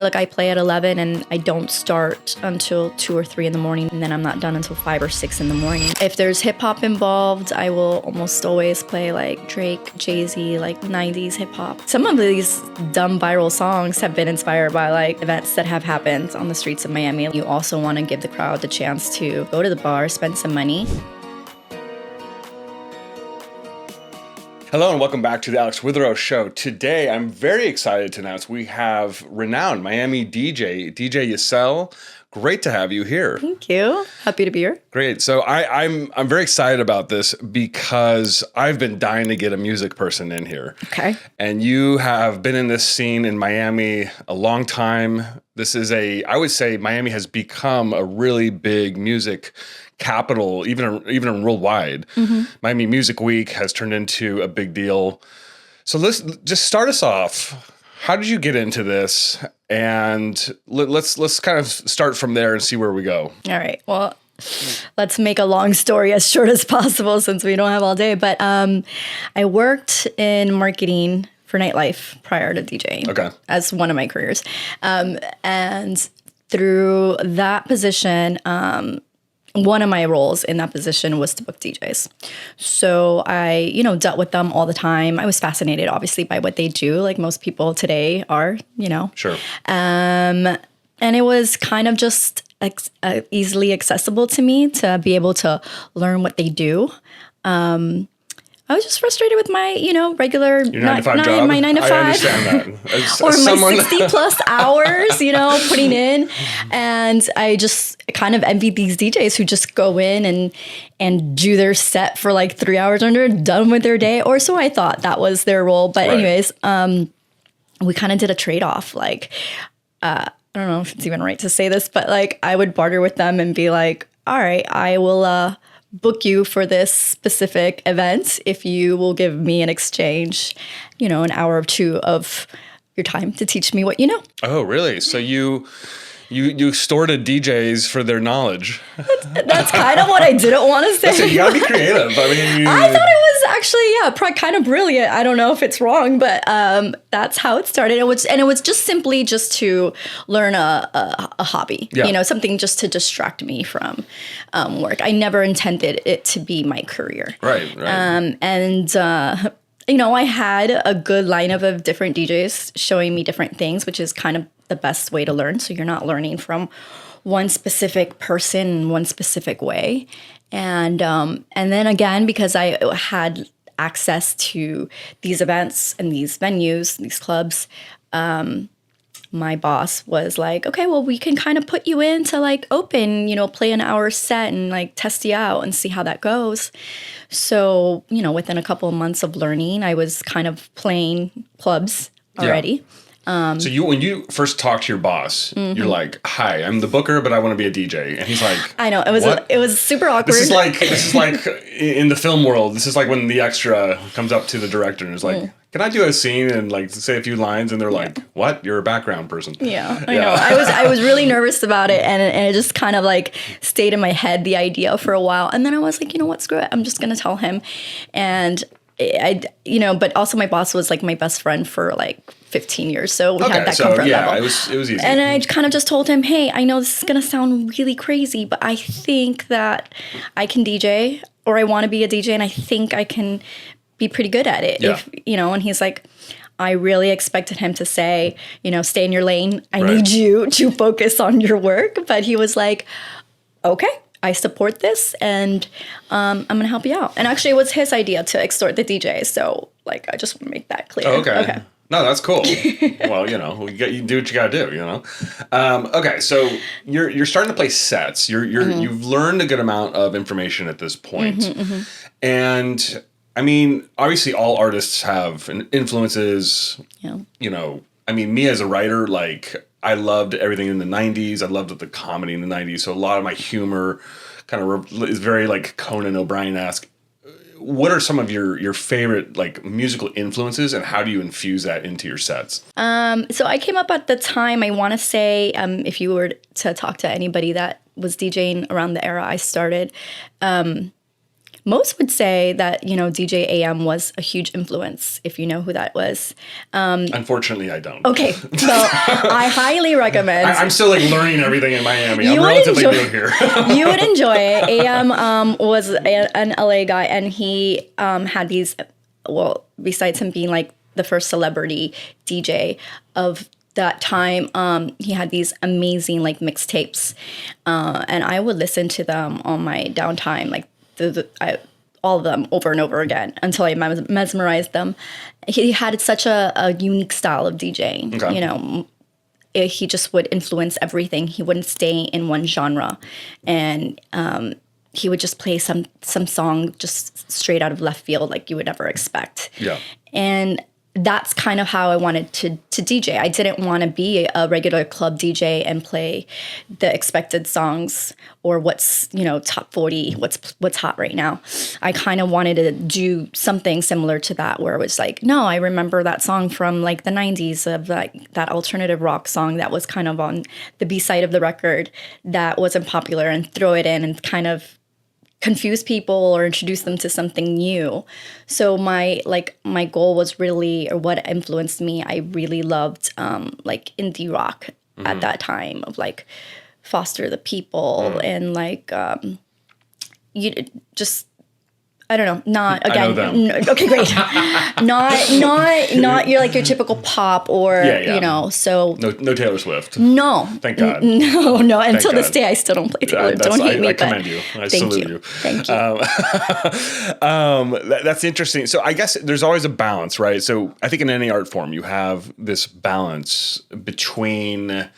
Like I play at 11 and I don't start until 2 or 3 in the morning, and then I'm not done until 5 or 6 in the morning. If there's hip hop involved, I will almost always play like Drake, Jay-Z, like 90s hip hop. Some of these dumb viral songs have been inspired by like events that have happened on the streets of Miami. You also want to give the crowd the chance to go to the bar, spend some money. Hello and welcome back to the Alex Witherow Show. Today, I'm very excited to announce we have renowned Miami DJ Yissel. Great to have you here. Thank you. Happy to be here. Great. So I'm very excited about this because I've been dying to get a music person in here. Okay. And you have been in this scene in Miami a long time. This is I would say Miami has become a really big music capital, even worldwide. Mm-hmm. Miami Music Week has turned into a big deal. So let's just start us off. How did you get into this? And let's kind of start from there and see where we go. All right. Well, let's make a long story as short as possible since we don't have all day. But I worked in marketing for nightlife prior to DJing as one of my careers. And through that position, one of my roles in that position was to book DJs. So I, dealt with them all the time. I was fascinated, obviously, by what they do, like most people today are, Sure. And it was kind of just easily accessible to me to be able to learn what they do. I was just frustrated with my, regular Your 9 to 5 job. My 9 to 5. I understand that. Or my 60 plus hours, putting in. And I just kind of envied these DJs who just go in and do their set for like 3 hours and they're done with their day. Or so I thought that was their role. But anyways, we kind of did a trade-off. Like, I don't know if it's even right to say this, but like I would barter with them and be like, all right, I will book you for this specific event if you will give me in exchange, an hour or two of your time to teach me what you know. Oh, really? So you extorted DJs for their knowledge. That's kind of what I didn't want to say. Listen, you gotta be creative. I thought it was actually, kind of brilliant. I don't know if it's wrong, but that's how it started. It was just simply to learn a hobby, something just to distract me from work. I never intended it to be my career. Right. I had a good lineup of different DJs showing me different things, which is kind of the best way to learn. So you're not learning from one specific person in one specific way. And then again, because I had access to these events and these venues, these clubs, my boss was like, okay, well, we can kind of put you in to like open, play an hour set and like test you out and see how that goes. So, within a couple of months of learning, I was kind of playing clubs already. Yeah. So when you first talk to your boss, you're like, "Hi, I'm the booker, but I want to be a DJ," and he's like, "I know it was super awkward." This is like in the film world. This is like when the extra comes up to the director and is like, "Can I do a scene and like say a few lines?" And they're like, "What? You're a background person." Yeah, I know. I was really nervous about it, and it just kind of like stayed in my head, the idea, for a while, and then I was like, you know what, screw it, I'm just gonna tell him, and but also my boss was like my best friend for like 15 years. So we had that comfort level. It was easy. And I kind of just told him, hey, I know this is going to sound really crazy, but I think that I can DJ, or I want to be a DJ, and I think I can be pretty good at it. Yeah. And he's like, I really expected him to say, stay in your lane. I need you to focus on your work. But he was like, okay, I support this, and I'm going to help you out. And actually, it was his idea to extort the DJ. So, I just want to make that clear. Oh, okay. No, that's cool. Well, you do what you got to do, Okay, so you're starting to play sets. You've learned a good amount of information at this point. And, obviously all artists have influences. Yeah. Me as a writer, I loved everything in the 90s. I loved the comedy in the 90s. So a lot of my humor kind of is very Conan O'Brien-esque. What are some of your favorite musical influences, and how do you infuse that into your sets? So I came up at the time, I want to say, if you were to talk to anybody that was DJing around the era I started, most would say that, DJ AM was a huge influence, if you know who that was. Unfortunately, I don't. Okay, well, I highly recommend. I'm still like learning everything in Miami. I'm relatively new here. You would enjoy it. AM was an LA guy, and he had these, well, besides him being like the first celebrity DJ of that time, he had these amazing like mixtapes, and I would listen to them on my downtime, like all of them over and over again until I mesmerized them. He had such a unique style of DJing. Okay. He just would influence everything. He wouldn't stay in one genre, and he would just play some song just straight out of left field, like you would never expect. Yeah, and that's kind of how I wanted to DJ. I didn't want to be a regular club DJ and play the expected songs or what's, top 40, what's hot right now. I kind of wanted to do something similar to that, where it was like, no, I remember that song from like the 90s of that alternative rock song that was kind of on the B-side of the record that wasn't popular, and throw it in and kind of confuse people or introduce them to something new. So my goal was really, or what influenced me, I really loved like indie rock at that time, of like Foster the People and like you just, I don't know, not again. Okay, great. not you're like your typical pop or so no Taylor Swift. No, thank God. No. Until this day, I still don't play Taylor. Don't hate me. I commend you. I salute you. Thank you. That's interesting. So I guess there's always a balance, right? So I think in any art form, you have this balance between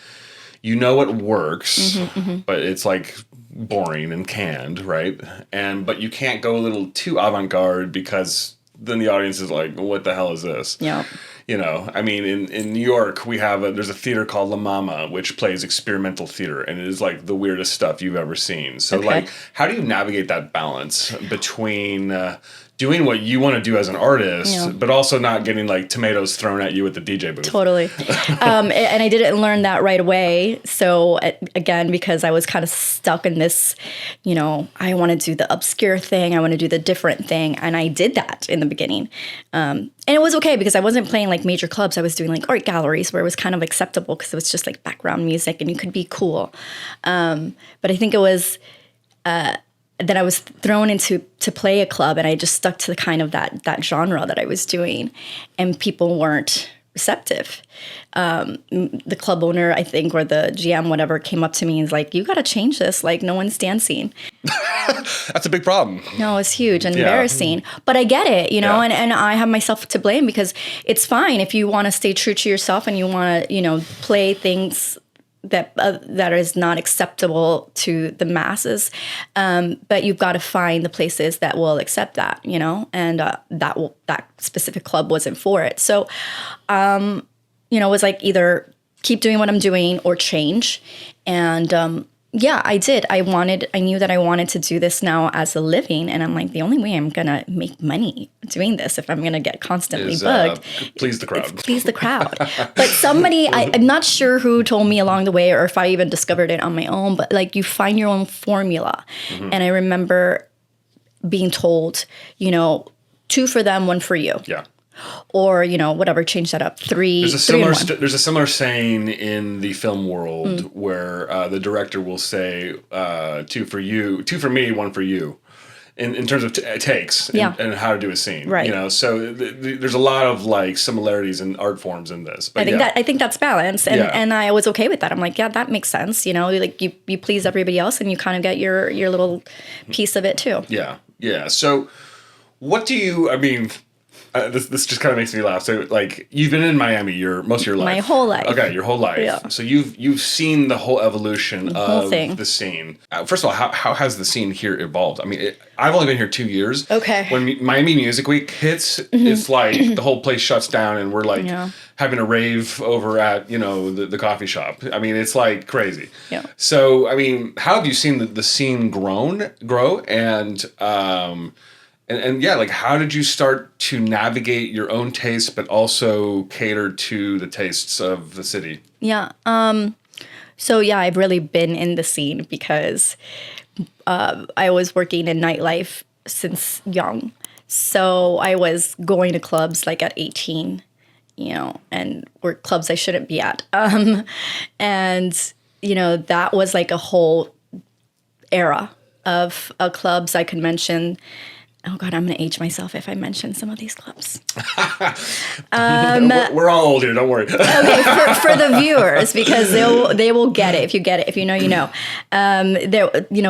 what works, but it's like boring and canned, right? But you can't go a little too avant-garde, because then the audience is like, what the hell is this? Yeah. I mean, in New York, there's a theater called La Mama, which plays experimental theater, and it is like the weirdest stuff you've ever seen. So like, how do you navigate that balance between doing what you want to do as an artist, but also not getting like tomatoes thrown at you at the DJ booth? Totally. And I didn't learn that right away. So again, because I was kind of stuck in this, I want to do the obscure thing. I want to do the different thing. And I did that in the beginning. And it was okay, because I wasn't playing like major clubs. I was doing like art galleries, where it was kind of acceptable because it was just like background music and you could be cool. But I think it was that I was thrown into to play a club, and I just stuck to the kind of that genre that I was doing, and people weren't receptive. The club owner, I think, or the GM, whatever, came up to me and was like, you got to change this. Like, no one's dancing. That's a big problem. No, it's huge and embarrassing. But I get it, and I have myself to blame, because it's fine if you want to stay true to yourself and you want to, play things that is not acceptable to the masses, but you've got to find the places that will accept that, and that specific club wasn't for it. So, it was like either keep doing what I'm doing or change, and I did. I knew that I wanted to do this now as a living, and I'm like, the only way I'm gonna make money doing this, if I'm gonna get constantly bugged, please the crowd. Please the crowd. But somebody, I'm not sure who told me along the way, or if I even discovered it on my own, but like, you find your own formula. And I remember being told, 2 for them, 1 for you. Yeah. Or, whatever, change that up. 3. There's a similar saying in the film world where the director will say 2 for you, 2 for me, 1 for you, in terms of takes and how to do a scene. Right. So there's a lot of like similarities in art forms in this. But I think that's balance, and I was okay with that. I'm like, yeah, that makes sense. Like you please everybody else, and you kind of get your little piece of it too. Yeah. Yeah. So what do you? I mean. This just kind of makes me laugh. So, like, you've been in Miami most of your life. My whole life. Okay, your whole life. Yeah. So you've seen the whole evolution of the scene. First of all, how has the scene here evolved? I mean, I've only been here 2 years. Okay. When Miami Music Week hits, it's like the whole place shuts down, and we're like having a rave over at the coffee shop. I mean, it's like crazy. Yeah. So, I mean, how have you seen the scene grow and like, how did you start to navigate your own tastes, but also cater to the tastes of the city? Yeah. So I've really been in the scene because I was working in nightlife since young. So I was going to clubs like at 18, and were clubs I shouldn't be at. And, that was like a whole era of clubs I could mention. Oh God, I'm going to age myself if I mention some of these clubs. We're all old here, don't worry. Okay, for the viewers, because they will get it. If you get it, if you know, you know.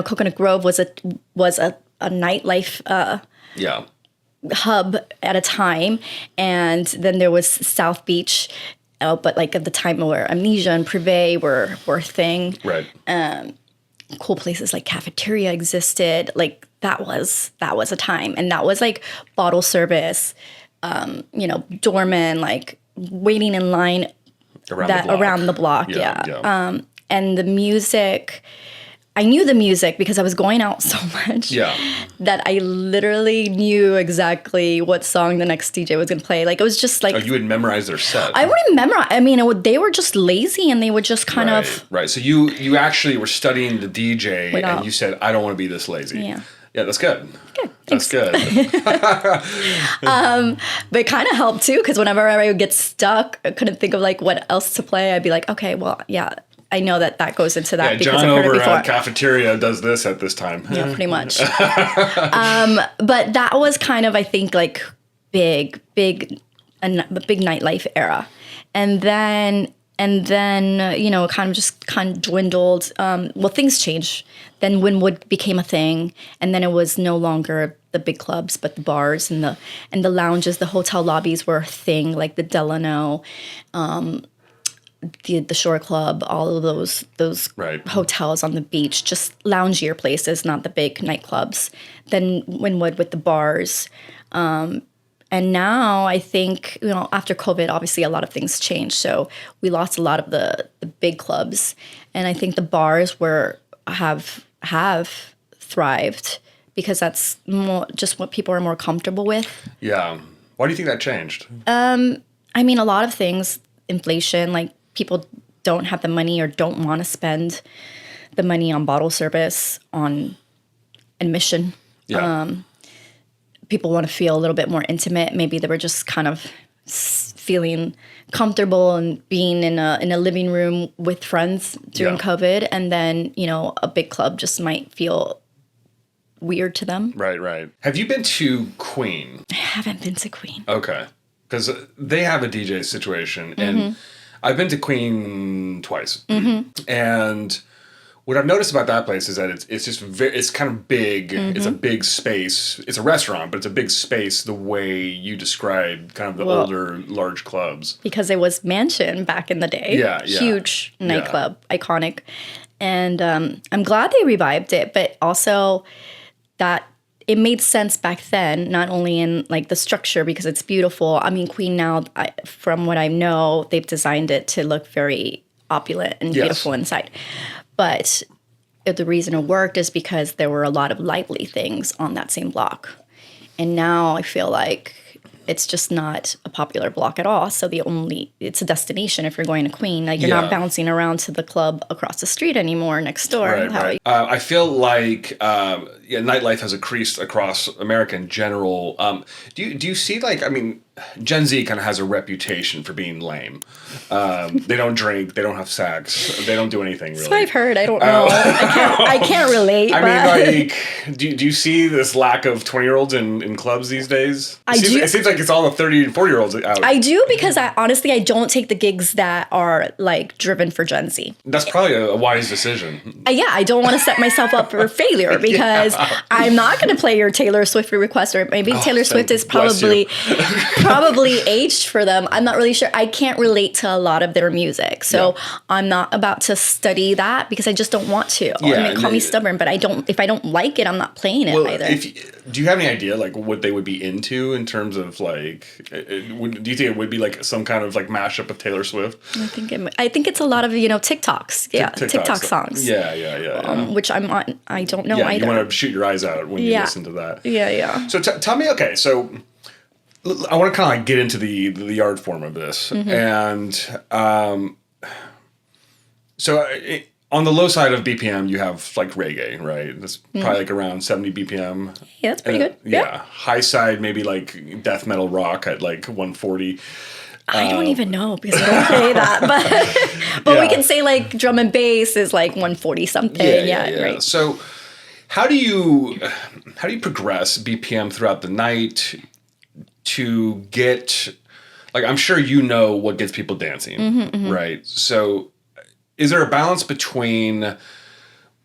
Coconut Grove was a nightlife hub at a time, and then there was South Beach, but like at the time where Amnesia and Privé were a thing. Right. Cool places like Cafeteria existed. Like that was a time, and that was like bottle service. Doorman, like waiting in line around the block. Yeah. And the music, I knew the music because I was going out so much that I literally knew exactly what song the next DJ was going to play. Like it was just like... Oh, you would memorize their set. I wouldn't memorize. I mean, they were just lazy and they would just kind of... Right. So you actually were studying the DJ and you said, I don't want to be this lazy. Yeah. Yeah, that's good. That's good. But it kind of helped too, because whenever I would get stuck, I couldn't think of like what else to play. I'd be like, okay, well, yeah, I know that goes into that. Yeah, because John I've heard over it before. at Cafeteria does this at this time. Yeah, pretty much. But that was kind of, I think, like a big nightlife era, and then kind of dwindled. Things changed. Then Wynwood became a thing, and then it was no longer the big clubs, but the bars and the lounges. The hotel lobbies were a thing, like the Delano, the Shore Club, all of those hotels on the beach, just loungier places, not the big nightclubs. Then Wynwood with the bars. And now I think, after COVID, obviously a lot of things changed. So we lost a lot of the big clubs. And I think the bars have thrived because that's more just what people are more comfortable with. Yeah. Why do you think that changed? I mean, a lot of things, inflation, like people don't have the money or don't want to spend the money on bottle service, on admission. Yeah. People want to feel a little bit more intimate. Maybe they were just kind of feeling comfortable and being in a living room with friends during COVID. And then, a big club just might feel weird to them. Right. Have you been to Queen? I haven't been to Queen. Okay. Because they have a DJ situation. And I've been to Queen twice. And what I've noticed about that place is that it's just it's kind of big. It's a big space. It's a restaurant, but it's a big space the way you described kind of the older, large clubs. Because it was Mansion back in the day. Yeah. Huge nightclub, iconic. And I'm glad they revived it, but also that it made sense back then, not only in like the structure because it's beautiful. I mean, Queen now, from what I know, they've designed it to look very opulent and beautiful inside. But the reason it worked is because there were a lot of lively things on that same block. And now I feel like it's just not a popular block at all. So it's a destination if you're going to Queen. Like you're not bouncing around to the club across the street anymore next door. Right. I feel like nightlife has increased across America in general. Do you see Gen Z kind of has a reputation for being lame. They don't drink. They don't have sex. They don't do anything really. That's what I've heard. I don't know. I can't relate. Do you see this lack of 20-year-olds in clubs these days? It seems like it's all the 30 and 40-year-olds out. I do because honestly I don't take the gigs that are like driven for Gen Z. That's probably a wise decision. I don't want to set myself up for failure because I'm not going to play your Taylor Swift request, or maybe Taylor Swift is probably aged for them. I'm not really sure. I can't relate to a lot of their music. So I'm not about to study that because I just don't want to. Call me stubborn, but if I don't like it, I'm not playing it either. Do you have any idea like what they would be into in terms of like, do you think it would be like some kind of like mashup of Taylor Swift? I think it's a lot of, TikToks. Yeah. TikTok songs. Yeah. Which I'm on. I don't know either. You want to shoot your eyes out when you listen to that. Yeah. So tell me, okay, so I want to kind of like get into the art form of this. And so on the low side of BPM, you have like reggae, right? That's probably like around 70 BPM. Yeah, that's pretty good. Yeah. High side, maybe like death metal rock at like 140. I don't even know because I don't play that, but we can say like drum and bass is like 140 something. Yeah. Right. So how do you progress BPM throughout the night to get, like, I'm sure you know what gets people dancing, right? So is there a balance between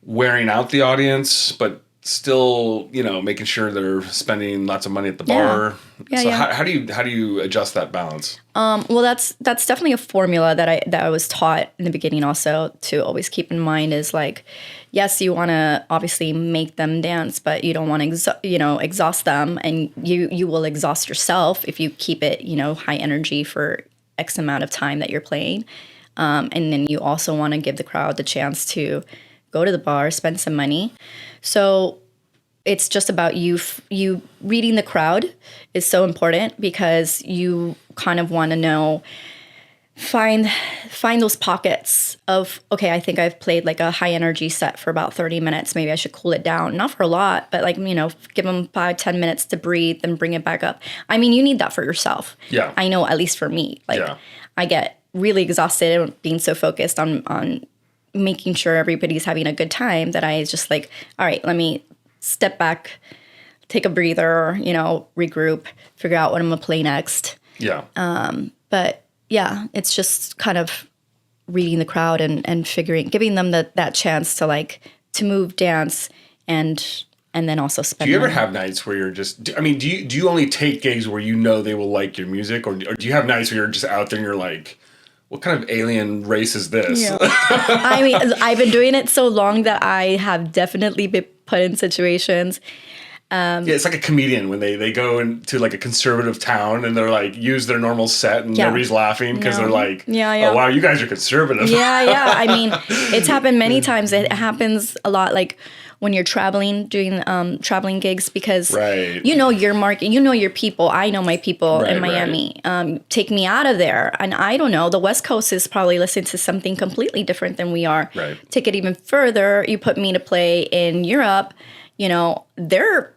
wearing out the audience, but still, making sure they're spending lots of money at the bar? How do you adjust that balance? Well, that's definitely a formula that I was taught in the beginning also to always keep in mind is like, yes, you want to obviously make them dance, but you don't want to, exhaust them, and you will exhaust yourself if you keep it, high energy for X amount of time that you're playing. And then you also want to give the crowd the chance to go to the bar, spend some money. So it's just about you reading the crowd is so important because you kind of want to find those pockets of, okay, I think I've played like a high energy set for about 30 minutes. Maybe I should cool it down. Not for a lot, but like, give them 5-10 minutes to breathe and bring it back up. I mean, you need that for yourself. Yeah. I know, at least for me, I get really exhausted being so focused on making sure everybody's having a good time that I just like, all right, let me step back, take a breather, regroup, figure out what I'm gonna play next. Yeah. But yeah, it's just kind of reading the crowd and giving them that chance to move, dance, and then also spend. Do you ever have nights where you're just, do you only take gigs where they will like your music, or do you have nights where you're just out there and you're like, what kind of alien race is this? Yeah. I mean, I've been doing it so long that I have definitely been put in situations. It's like a comedian when they go into like a conservative town and they're like use their normal set and nobody's laughing because they're like, oh wow, you guys are conservative. Yeah. I mean, it's happened many times. It happens a lot, like when you're doing traveling gigs, because you know your market, you know your people. I know my people in Miami. Take me out of there, and I don't know. The West Coast is probably listening to something completely different than we are. Right. Take it even further. You put me to play in Europe. They're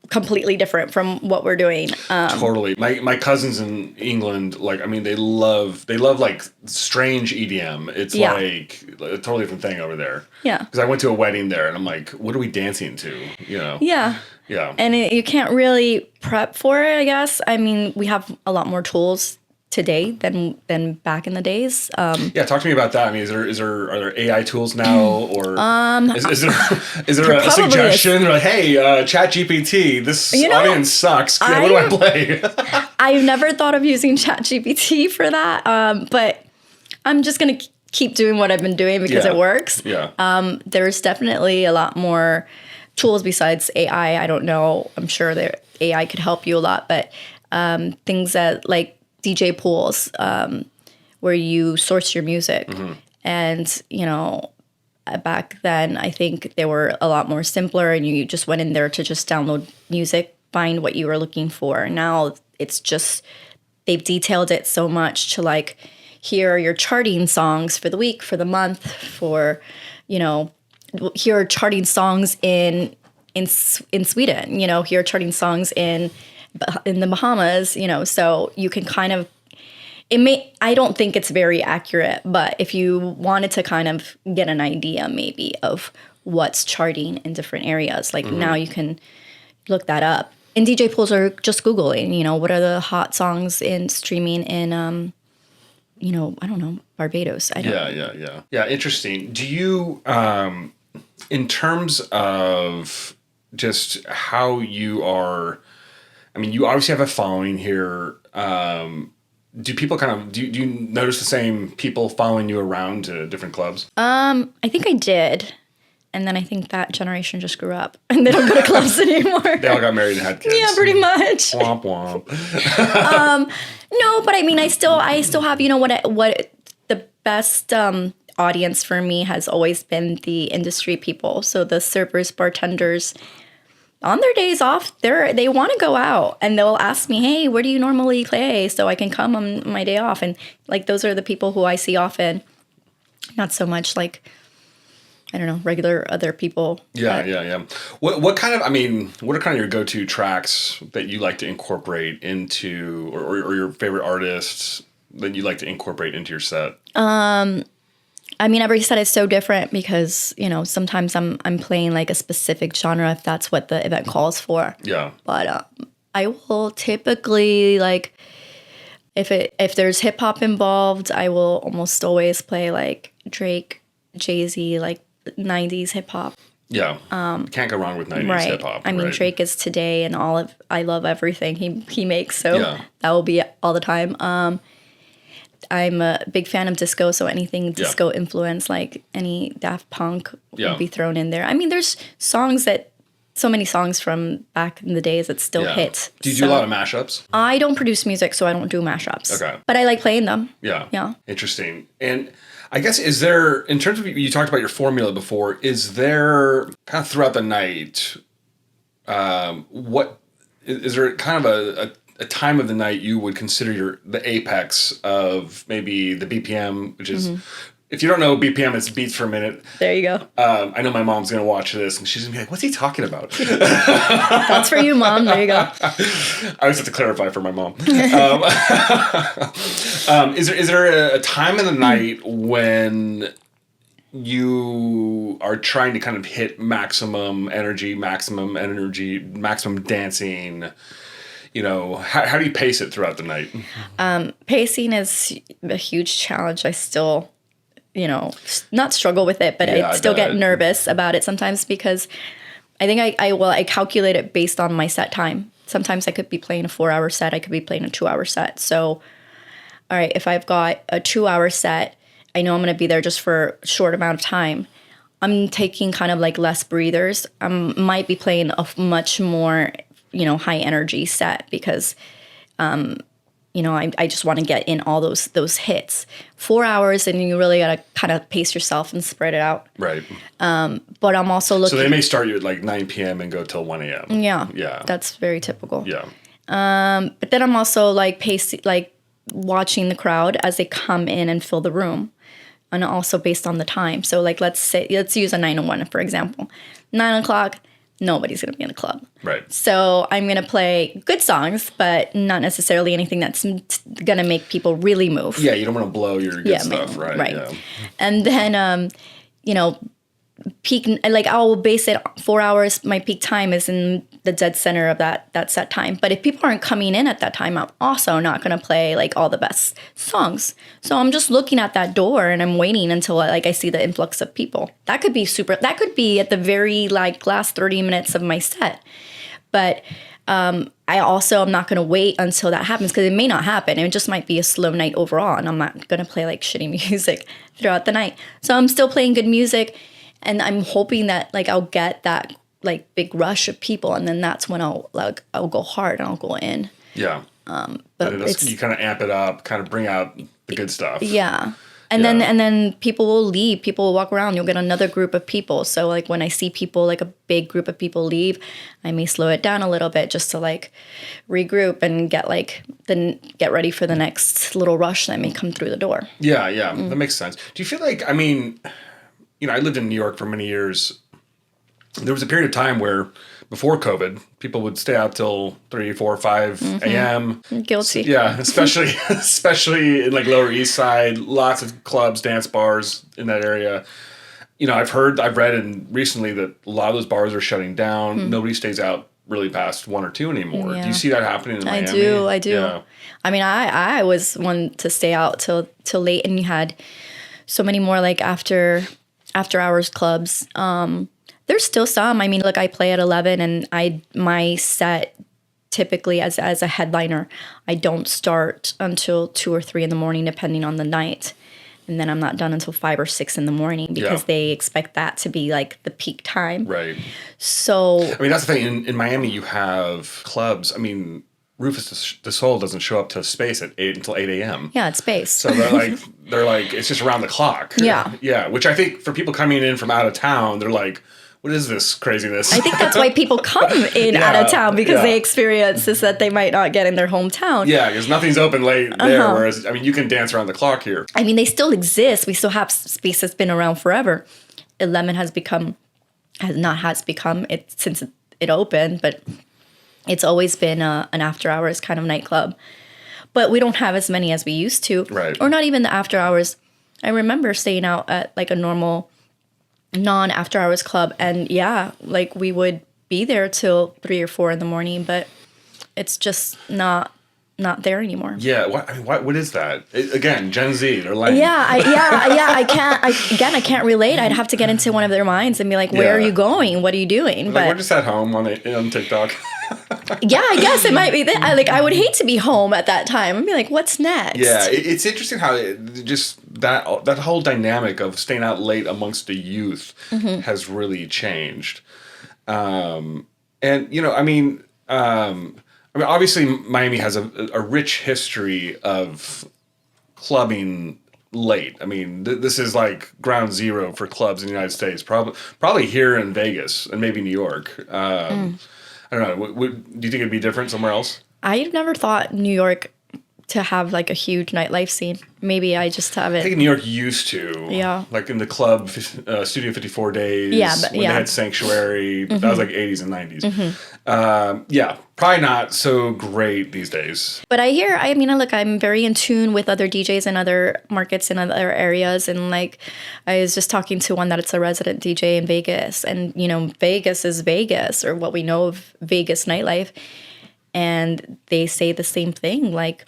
completely different from what we're doing. Totally. My cousins in England, they love like strange EDM. It's like a totally different thing over there. Yeah. Because I went to a wedding there and I'm like, what are we dancing to? Yeah. Yeah. And you can't really prep for it, I guess. I mean, we have a lot more tools today than back in the days. Talk to me about that. I mean, are there AI tools now, or is there a suggestion like, hey, ChatGPT, this audience sucks. What do I play? I've never thought of using ChatGPT for that, but I'm just gonna keep doing what I've been doing because it works. Yeah. There's definitely a lot more tools besides AI. I don't know. I'm sure that AI could help you a lot, but things that like DJ pools, where you source your music. Mm-hmm. And, back then, I think they were a lot more simpler and you just went in there to just download music, find what you were looking for. Now it's just, they've detailed it so much to like, here are your charting songs for the week, for the month, for, here are charting songs in Sweden, here are charting songs in the Bahamas, so you can kind of, I don't think it's very accurate, but if you wanted to kind of get an idea maybe of what's charting in different areas, like now you can look that up. And DJ pools are just Googling, what are the hot songs in streaming in, I don't know, Barbados. Yeah. Interesting. Do you, in terms of just how you are, you obviously have a following here. Do people do you notice the same people following you around to different clubs? I think I did. And then I think that generation just grew up and they don't go to clubs anymore. They all got married and had kids. Yeah, pretty much. Womp womp. No, but I still have, what the best audience for me has always been the industry people. So the servers, bartenders, on their days off, they want to go out and they'll ask me, hey, where do you normally play? So I can come on my day off. And like, those are the people who I see often. Not so much like I don't know, regular other people. Yeah. What kind of, I mean, what are kind of your go-to tracks that you like to incorporate into, or your favorite artists that you like to incorporate into your set? I mean, every set is so different because, you know, sometimes I'm playing like a specific genre if that's what the event calls for. Yeah. But I will typically like, if there's hip hop involved, I will almost always play like Drake, Jay-Z, like 90s hip hop. Yeah. Can't go wrong with 90s hip hop. I mean, Drake is today and I love everything he makes. So that will be all the time. I'm a big fan of disco, so anything disco influence, like any Daft Punk would be thrown in there. I mean, there's so many songs from back in the days that still hit. Do you do a lot of mashups? I don't produce music, so I don't do mashups. Okay. But I like playing them. Yeah. Interesting. And I guess, is there, in terms of, you talked about your formula before, is there kind of throughout the night, is there kind of a time of the night you would consider the apex of maybe the BPM, which is, if you don't know BPM, it's beats per minute. There you go. I know my mom's going to watch this and she's going to be like, what's he talking about? That's for you, Mom. There you go. I always have to clarify for my mom. Is there a time in the night when you are trying to kind of hit maximum energy, maximum dancing? You know, how do you pace it throughout the night? Pacing is a huge challenge. I still, you know, not struggle with it, but I still get nervous about it sometimes because I think I calculate it based on my set time. Sometimes I could be playing a 4-hour set. I could be playing a 2-hour set. So, all right, if I've got a 2-hour set, I know I'm going to be there just for a short amount of time. I'm taking kind of like less breathers. I might be playing a much more, you know, high energy set because, you know, I just want to get in all those hits. 4 hours, and you really got to kind of pace yourself and spread it out. Right. But I'm also looking. So they may start you at like 9 p.m. and go till 1 a.m. Yeah. That's very typical. Yeah. But then I'm also like watching the crowd as they come in and fill the room, and also based on the time. So like let's use a 9 to 1 for example. 9 o'clock. Nobody's going to be in the club. Right. So I'm going to play good songs, but not necessarily anything that's going to make people really move. Yeah, you don't want to blow your good stuff, right? Right. Yeah. And then, you know, peak, like I'll base it 4 hours. My peak time is in the dead center of that set time. But if people aren't coming in at that time, I'm also not going to play like all the best songs. So I'm just looking at that door and I'm waiting until like I see the influx of people. That could be at the very like last 30 minutes of my set. But I'm not going to wait until that happens because it may not happen. It just might be a slow night overall, and I'm not going to play like shitty music throughout the night. So I'm still playing good music, and I'm hoping that like I'll get that like big rush of people, and then that's when I'll go hard and I'll go in. Yeah. But you kind of amp it up, kind of bring out the good stuff. Yeah. And then people will leave. People will walk around. You'll get another group of people. So like when I see people, like a big group of people leave, I may slow it down a little bit just to like regroup and get ready for the next little rush that may come through the door. Yeah, that makes sense. Do you feel like, I mean, you know, I lived in New York for many years. There was a period of time where before COVID, people would stay out till 3, 4, 5 a.m. Guilty. Yeah, especially in like Lower East Side, lots of clubs, dance bars in that area. You know, I've read recently that a lot of those bars are shutting down. Nobody stays out really past 1 or 2 anymore. Yeah. Do you see that happening in Miami? I do. Yeah. I mean, I was one to stay out till late, and you had so many more like after hours clubs. There's still some. I mean, look, I play at 11, and my set typically as a headliner, I don't start until 2 or 3 in the morning, depending on the night. And then I'm not done until 5 or 6 in the morning because they expect that to be like the peak time. Right. So I mean, that's the thing. In Miami, you have clubs. I mean, Rufus the Soul doesn't show up to Space until 8 a.m. Yeah, it's Space. So they're like it's just around the clock. Yeah. Yeah. Which I think for people coming in from out of town, they're like, what is this craziness? I think that's why people come in out of town, because they experience this that they might not get in their hometown. Yeah, because nothing's open late there, whereas, I mean, you can dance around the clock here. I mean, they still exist. We still have Space that's been around forever. Lemon has become it since it opened, but it's always been an after hours kind of nightclub. But we don't have as many as we used to, Right. or not even the after hours. I remember staying out at like a normal non-after hours club, and yeah, like we would be there till 3 or 4 in the morning, but it's just not there anymore. Yeah, what is that? Again, Gen Z, they're like... I can't relate. I'd have to get into one of their minds and be like, where are you going? What are you doing? Like, but we're just at home on TikTok. yeah, I guess it might be that. I would hate to be home at that time. I'd be like, what's next? Yeah, it's interesting how just that whole dynamic of staying out late amongst the youth has really changed. And, obviously Miami has a rich history of clubbing late. I mean, this is like ground zero for clubs in the United States. Probably here in Vegas and maybe New York. I don't know. Do you think it'd be different somewhere else? I never thought New York to have like a huge nightlife scene. Maybe I just have it. I think New York used to. Yeah. Like in the club, Studio 54 days. Yeah, when they had Sanctuary. That was like 80s and 90s. Yeah, probably not so great these days. But look, I'm very in tune with other DJs in other markets in other areas. And like, I was just talking to one that's a resident DJ in Vegas. And, Vegas is Vegas, or what we know of Vegas nightlife. And they say the same thing. Like,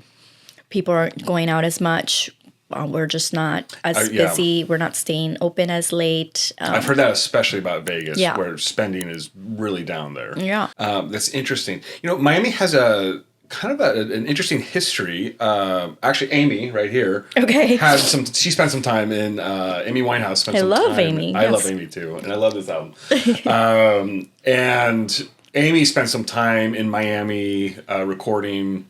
people aren't going out as much. We're just not as busy. We're not staying open as late. I've heard that especially about Vegas, where spending is really down there. Yeah. That's interesting. Miami has a kind of an interesting history. Actually, Amy right here. Okay. She spent some time in Amy Winehouse. I love Amy. I love Amy too, and I love this album. And Amy spent some time in Miami recording.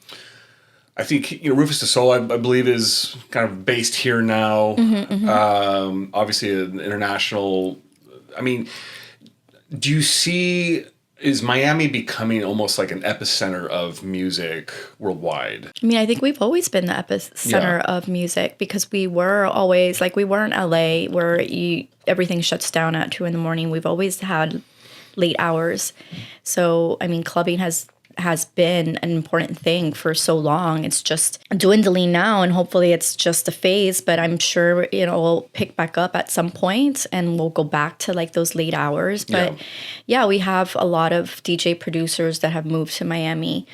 I think Rufus Du Sol, I believe, is kind of based here now. Obviously, an international. I mean, do you see? Is Miami becoming almost like an epicenter of music worldwide? I mean, I think we've always been the epicenter of music, because we were always we were in LA where everything shuts down at 2 a.m. We've always had late hours. So, I mean, clubbing has been an important thing for so long. It's just dwindling now, and hopefully it's just a phase, but I'm sure we'll pick back up at some point and we'll go back to like those late hours. But yeah, we have a lot of DJ producers that have moved to Miami.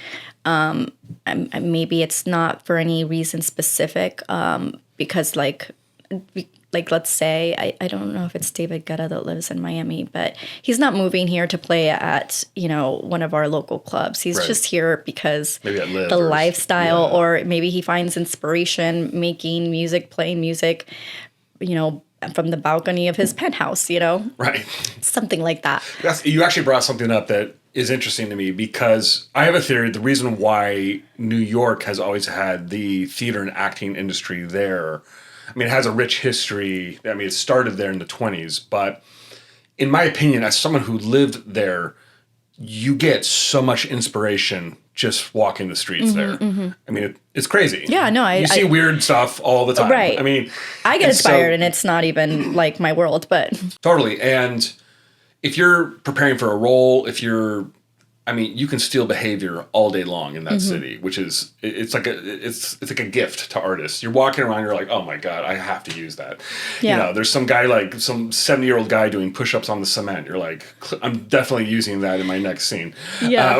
Maybe it's not for any reason specific, because let's say, I don't know if it's David Guetta that lives in Miami, but he's not moving here to play at, one of our local clubs. He's just here because the lifestyle, or maybe he finds inspiration making music, playing music, from the balcony of his penthouse, Right. Something like that. You actually brought something up that is interesting to me, because I have a theory. The reason why New York has always had the theater and acting industry there, I mean, it has a rich history. I mean, it started there in the 20s. But in my opinion, as someone who lived there, you get so much inspiration just walking the streets there. I mean, it's crazy. Yeah, no, you see weird stuff all the time. Right. I mean, I get inspired, and it's not even like my world, but totally. And if you're preparing for a role, you can steal behavior all day long in that city, which is it's like a gift to artists. You're walking around, you're like, oh my god, I have to use that. Yeah. There's some guy, like some 70-year-old guy doing push-ups on the cement. You're like, I'm definitely using that in my next scene. Yeah.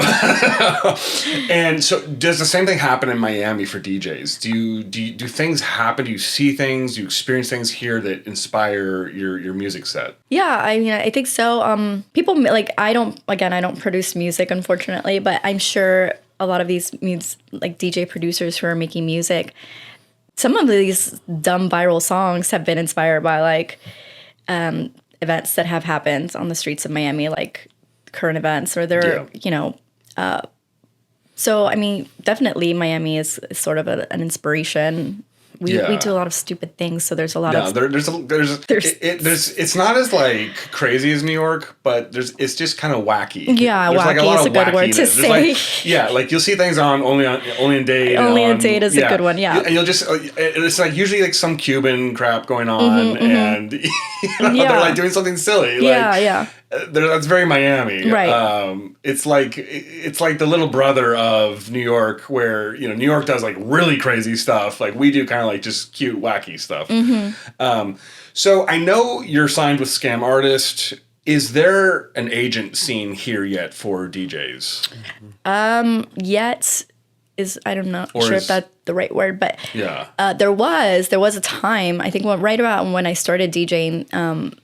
And so, does the same thing happen in Miami for DJs? Do things happen? Do you see things? Do you experience things here that inspire your music set? Yeah, I mean, I think so. People I don't produce music, unfortunately, but I'm sure a lot of these DJ producers who are making music, some of these dumb viral songs have been inspired by events that have happened on the streets of Miami, like current events, or so I mean, definitely Miami is sort of an inspiration We do a lot of stupid things, so there's a lot of it's not as like crazy as New York, but it's just kind of wacky. Yeah, there's wacky like a lot is of a good word to say. Like you'll see things on only on Date. Only on Date is a good one, yeah. And you'll just it's like usually like some Cuban crap going on, and they're like doing something silly. That's very Miami. Right. It's like the little brother of New York, where New York does like really crazy stuff. Like we do kind of like just cute, wacky stuff. So I know you're signed with Scam Artist. Is there an agent scene here yet for DJs? Yet is I'm not sure if that's the right word, but there was a time, I think right about when I started DJing.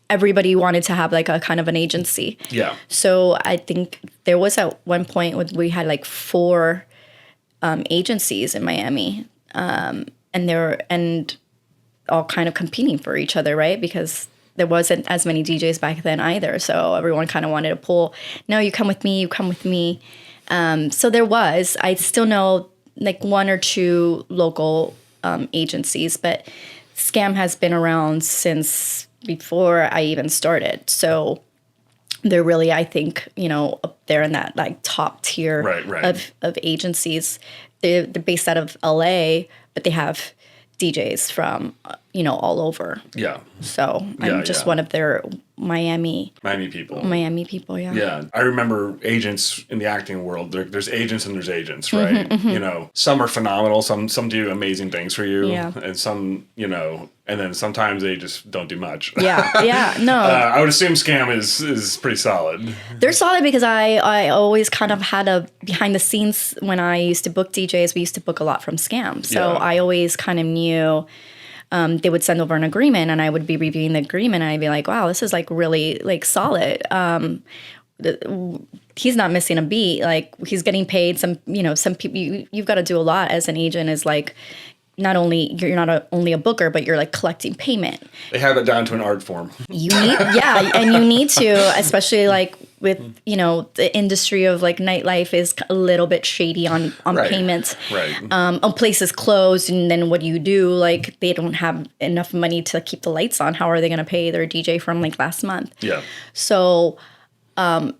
Everybody wanted to have like a kind of an agency. Yeah. So I think there was at one point when we had like 4 agencies in Miami, and all kind of competing for each other, right? Because there wasn't as many DJs back then either. So everyone kind of wanted to pull, no, you come with me, you come with me. So there was, I still know like 1 or 2 local agencies, but Scam has been around since before I even started. So they're really, I think, up there in that like top tier of agencies. They're based out of LA, but they have DJs from, all over. Yeah. So I'm just one of their Miami people. Miami people, yeah. Yeah. I remember agents in the acting world. There's agents and there's agents, right? Some are phenomenal. Some do amazing things for you. Yeah. And some, and then sometimes they just don't do much. Yeah. Yeah. No. I would assume Scam is pretty solid. They're solid because I always kind of had a behind the scenes when I used to book DJs. We used to book a lot from Scam. So I always kind of knew. They would send over an agreement and I would be reviewing the agreement and I'd be like, wow, this is like really like solid. He's not missing a beat. Like he's getting paid. Some people, you've got to do a lot as an agent is like, not only only a booker, but you're like collecting payment. They have it down to an art form. You need, and you need to, especially like with the industry of like nightlife is a little bit shady on payments. Right. On places closed, and then what do you do? Like they don't have enough money to keep the lights on. How are they going to pay their DJ from like last month? Yeah. So, Scam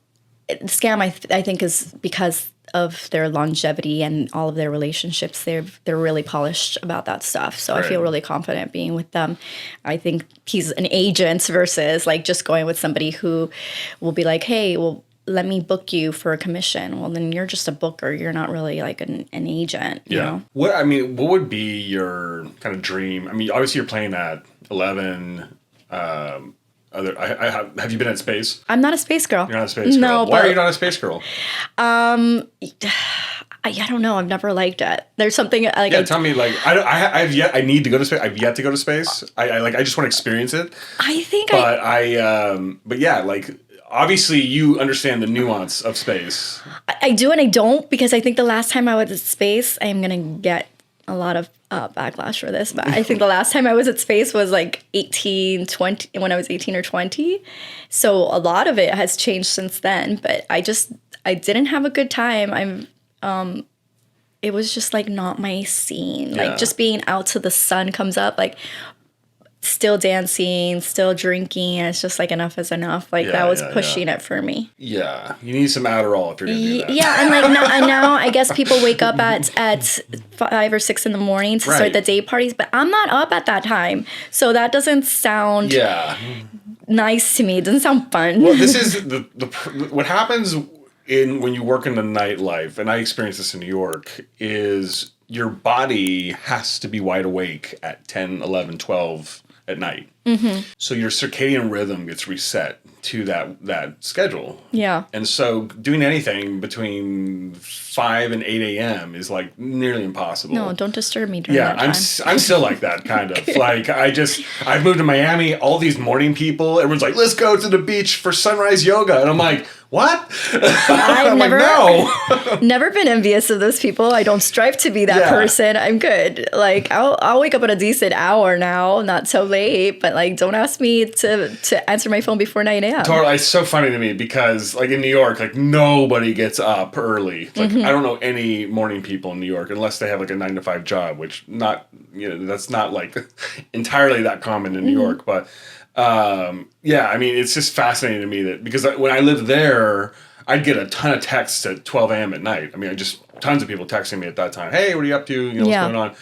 I think is because of their longevity and all of their relationships, they're really polished about that stuff. So I feel really confident being with them. I think he's an agent versus like just going with somebody who will be like, hey, well, let me book you for a commission. Well, then you're just a booker. You're not really like an agent. You know? What would be your kind of dream? I mean, obviously you're playing at 11. Have you been at Space? I'm not a space girl. You're not a space girl. No, why are you not a space girl? I don't know. I've never liked it. There's something like tell me like I need to go to space. I've yet to go to space. I just want to experience it. But like obviously you understand the nuance of space. I do and I don't because I think the last time I was at Space, I am gonna get a lot of backlash for this, but I think the last time I was at Space was like 20, when I was 18 or 20. So a lot of it has changed since then, but I didn't have a good time. It was just like not my scene. Like just being out till the sun comes up, like still dancing, still drinking. And it's just like enough is enough. Like that was pushing it for me. Yeah. You need some Adderall if you're going to do that. Yeah. And like now I guess people wake up at 5 or 6 in the morning to start the day parties, but I'm not up at that time. So that doesn't sound nice to me. It doesn't sound fun. Well, this is what happens when you work in the nightlife, and I experienced this in New York, is your body has to be wide awake at 10, 11, 12 at night. Mm-hmm. So your circadian rhythm gets reset to that schedule. Yeah. And so doing anything between 5 and 8 a.m. is like nearly impossible. No, don't disturb me during that time. I'm still like that kind of. Like I've moved to Miami, all these morning people, everyone's like, let's go to the beach for sunrise yoga. And I'm like, What? I've never, no. never been envious of those people. I don't strive to be that person. I'm good. Like I'll wake up at a decent hour now, not so late, but like don't ask me to answer my phone before 9 a.m. Totally. It's so funny to me because like in New York, like nobody gets up early. Like I don't know any morning people in New York unless they have like a 9 to 5 job, which that's not like entirely that common in New York, but yeah, I mean, it's just fascinating to me that because when I lived there, I'd get a ton of texts at 12 a.m. at night. I mean, tons of people texting me at that time. Hey, what are you up to? What's going on?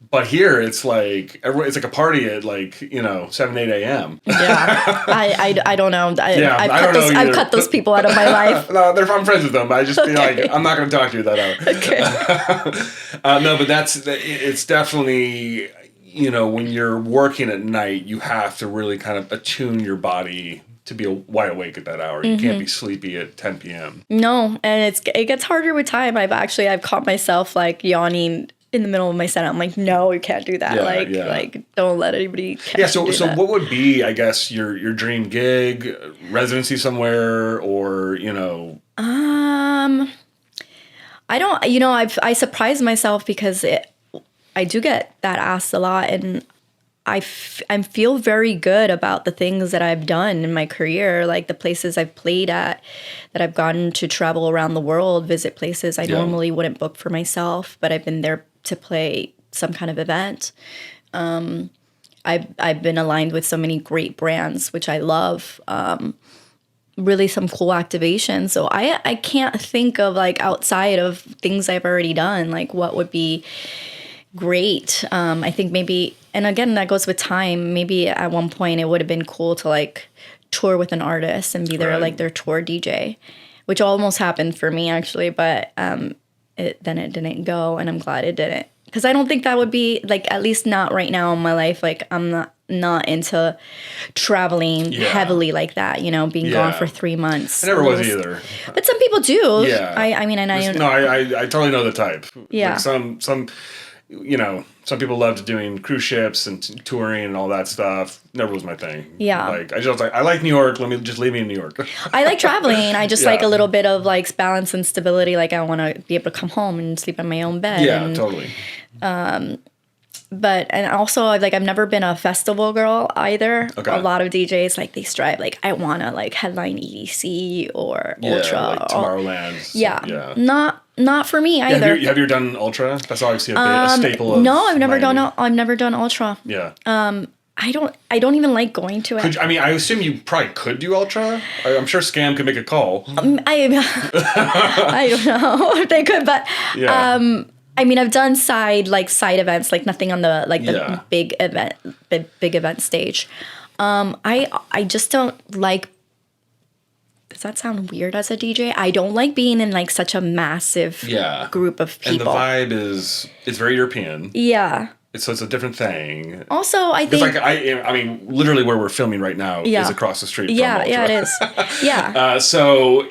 But here, it's like it's like a party at like 7, 8 a.m. Yeah, I don't know. I've cut those people out of my life. No, I'm friends with them. But I just feel like I'm not going to talk to you that hour. Okay. No, but it's definitely. When you're working at night, you have to really kind of attune your body to be wide awake at that hour. You can't be sleepy at 10 p.m. No, and it gets harder with time. I've caught myself like yawning in the middle of my set. I'm like, no, you can't do that. Like don't let anybody catch you do that. What would be, I guess, your dream gig, residency somewhere, or I don't. I surprise myself because I do get that asked a lot, and I feel very good about the things that I've done in my career, like the places I've played at, that I've gotten to travel around the world, visit places I normally wouldn't book for myself, but I've been there to play some kind of event. I've been aligned with so many great brands, which I love. Really some cool activations. So I can't think of like outside of things I've already done, like what would be great. I think maybe, and again, that goes with time. Maybe at one point it would have been cool to like tour with an artist and be their like their tour DJ, which almost happened for me actually, but then it didn't go, and I'm glad it didn't, because I don't think that would be like, at least not right now in my life. Like I'm not into traveling heavily like that, being gone for 3 months. I never was either. But some people do. Yeah. I totally know the type. Yeah. Like some some people loved doing cruise ships and touring and all that stuff. Never was my thing. Yeah. Like I like New York. Just leave me in New York. I like traveling. I just like a little bit of like balance and stability. Like I want to be able to come home and sleep in my own bed. Yeah, totally. But also I've never been a festival girl either. Okay. A lot of DJs like they strive like I want to like headline EDC or Ultra. Like Tomorrowland. Yeah. Not for me either. Have you ever done Ultra? That's obviously a staple of. No, I've never done Ultra. Yeah. I don't even like going to it. I assume you probably could do Ultra. I'm sure Scam could make a call. I don't know if they could, but I've done side events, like nothing on the big event stage. I just don't like. Does that sound weird as a DJ? I don't like being in like such a massive group of people. And the vibe it's very European. Yeah. So it's a different thing. Also, I think... Like, literally where we're filming right now is across the street from Ultra. Yeah, it is. Yeah. So,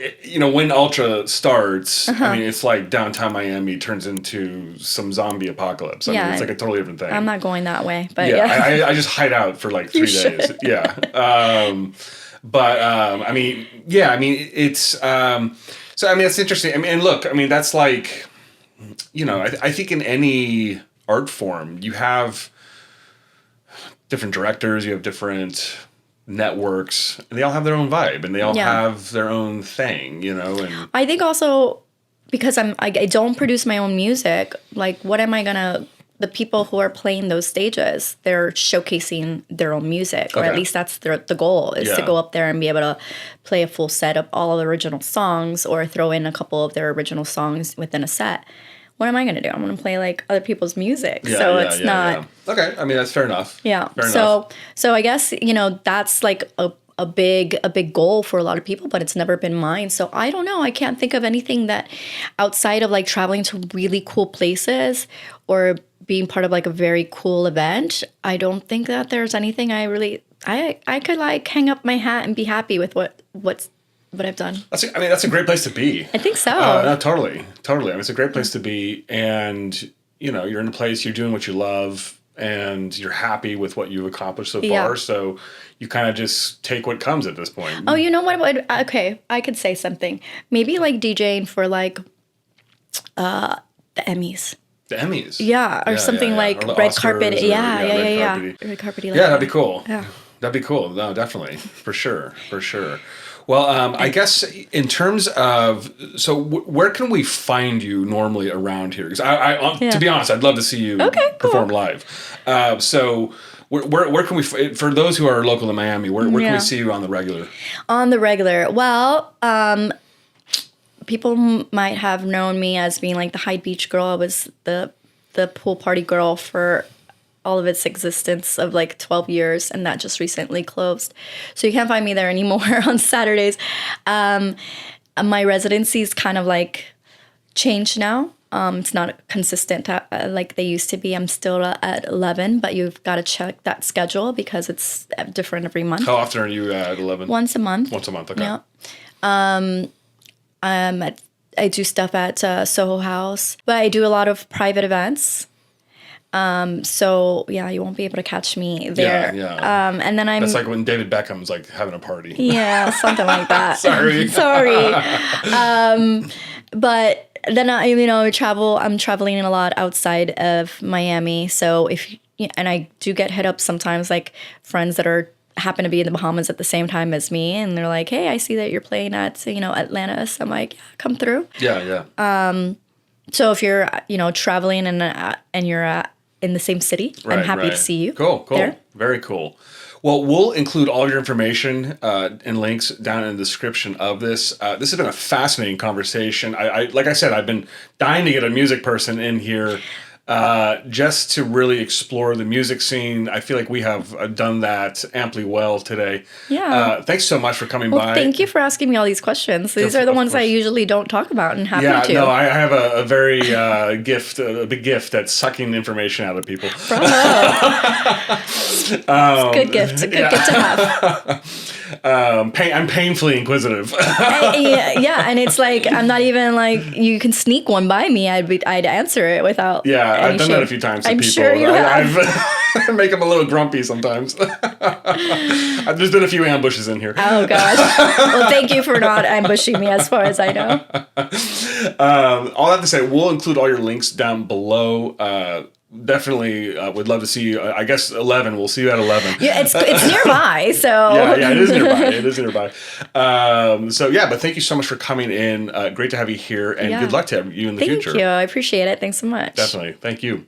when Ultra starts, it's like downtown Miami turns into some zombie apocalypse. It's like a totally different thing. I'm not going that way, but I just hide out for like 3 days. Yeah. It's... So, it's interesting. And look, that's like... I think in any... art form, you have different directors, you have different networks, and they all have their own vibe, and they all have their own thing, and I think also because I don't produce my own music, like what am I gonna, the people who are playing those stages, they're showcasing their own music, or at least that's the goal, is to go up there and be able to play a full set of all the original songs, or throw in a couple of their original songs within a set. What am I going to do? I'm going to play like other people's music. It's not. Yeah. Okay. That's fair enough. Yeah. So I guess, that's like a big goal for a lot of people, but it's never been mine. So I don't know. I can't think of anything that outside of like traveling to really cool places or being part of like a very cool event. I don't think that there's anything I could like hang up my hat and be happy with what I've done. That's a great place to be. I think so. No, totally. It's a great place to be, and you're in a place, you're doing what you love, and you're happy with what you've accomplished so far. Yeah. So you kind of just take what comes at this point. Oh, you know what? Okay, I could say something. Maybe like DJing for like the Emmys. The Emmys. Yeah, or something like or red Oscars carpet. or, Yeah. Red Red carpety. Like yeah, that'd be cool. Yeah. That'd be cool. No, definitely. For sure. Well, I guess in terms of, so where can we find you normally around here? Because to be honest, I'd love to see you perform live. So where can we, for those who are local in Miami, where can we see you on the regular? On the regular. Well, people might have known me as being like the Hyde Beach girl. I was the pool party girl for all of its existence of like 12 years, and that just recently closed. So you can't find me there anymore on Saturdays. My residency's kind of like changed now. It's not consistent like they used to be. I'm still at 11, but you've got to check that schedule because it's different every month. How often are you at 11? Once a month. Once a month, okay. Yeah. I do stuff at Soho House, but I do a lot of private events. So yeah, you won't be able to catch me there. Yeah. And then That's like when David Beckham's like having a party. Yeah, something like that. Sorry. But then I travel. I'm traveling a lot outside of Miami. So and I do get hit up sometimes, like friends that happen to be in the Bahamas at the same time as me, and they're like, "Hey, I see that you're playing at Atlantis." I'm like, "Yeah, come through." Yeah. So if you're traveling and you're in the same city, I'm happy to see you. Cool. There. Very cool. Well, we'll include all your information and links down in the description of this. This has been a fascinating conversation. I like I said, I've been dying to get a music person in here just to really explore the music scene. I feel like we have done that amply well today. Yeah. Thanks so much for coming by. Thank you for asking me all these questions. These are the ones I usually don't talk about, and happy to. No, I have a very a big gift at sucking information out of people. Bravo. It's a good gift. A good gift to have. I'm painfully inquisitive. And it's like I'm not even like you can sneak one by me. I'd answer it without. Yeah, I've done that a few times to I'm people. sure you have. I make them a little grumpy sometimes. There's been a few ambushes in here. Oh gosh. Well, thank you for not ambushing me, as far as I know. All I have to say, we'll include all your links down below. Definitely would love to see you. I guess 11. We'll see you at 11. Yeah, it's nearby. So yeah, it is nearby. But thank you so much for coming in. Great to have you here, and good luck to you in the future. Thank you. I appreciate it. Thanks so much. Definitely. Thank you.